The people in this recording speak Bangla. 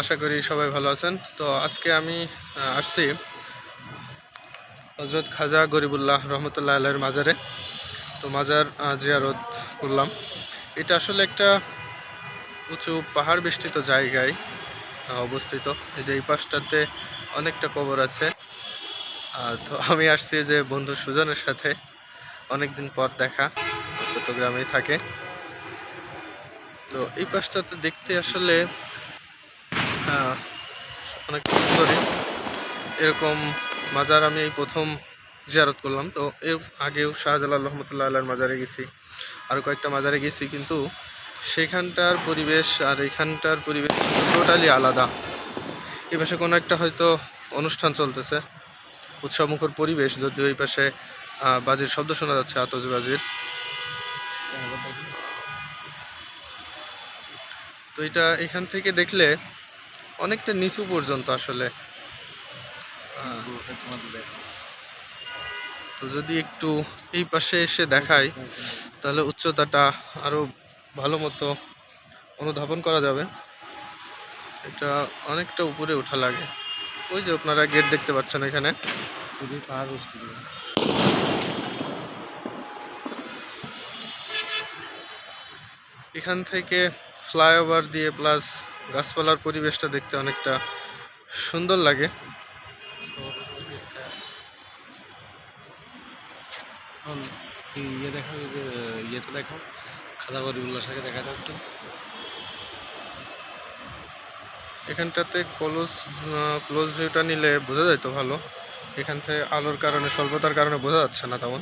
আশা করি সবাই ভালো আছেন। তো আজকে আমি আসছি হজরত খাজা গরিবুল্লাহ রহমতুল্লাহ আলাইহির মাজারে। তো মাজার জিয়ারত করলাম। এটা আসলে একটা উঁচু পাহাড় বেষ্টিত জায়গায় অবস্থিত। এই যে এই পাশটাতে অনেকটা কবর আছে। তো আমি আসছি যে বন্ধু সুজনের সাথে, অনেকদিন পর দেখা, চট্টগ্রামেই থাকে। তো এই পাশটাতে দেখতে আসলে অনেক সুন্দরই। এরকম মাজার আমি এই প্রথম জিয়ারত করলাম। তো এর আগেও শাহজালাল রহমতুল্লাহ আল্লাহর মাজারে গেছি, আরও কয়েকটা মাজারে গেছি, কিন্তু সেখানটার পরিবেশ আর এখানটার পরিবেশ টোটালি আলাদা। এই পাশে কোনো একটা হয়তো অনুষ্ঠান চলতেছে, উৎসবমুখর পরিবেশ, যদিও এই পাশে বাজির শব্দ শোনা যাচ্ছে, আতশবাজির। তো এটা এখান থেকে দেখলে অনেকটা নিচু পর্যন্ত আসলে। তো যদি একটু এই পাশে এসে দেখাই তাহলে উচ্চতাটা আরও ভালো মতো অনুধাবন করা যাবে। এটা অনেকটা উপরে ওঠা লাগে। ওই যে আপনারা গেট দেখতে পাচ্ছেন এখানে। এখান থেকে ফ্লাইওভার দিয়ে প্লাস গাছপালার পরিবেশটা দেখতে অনেকটা সুন্দর লাগে। ইয়েটা দেখাও, খাজা গরিবুল্লাহ সাথে দেখা দাও একটু। এখানটাতে ক্লোজ ভিউটা নিলে বোঝা যায় তো ভালো। এখান থেকে আলোর কারণে, স্বল্পতার কারণে বোঝা যাচ্ছে না তেমন।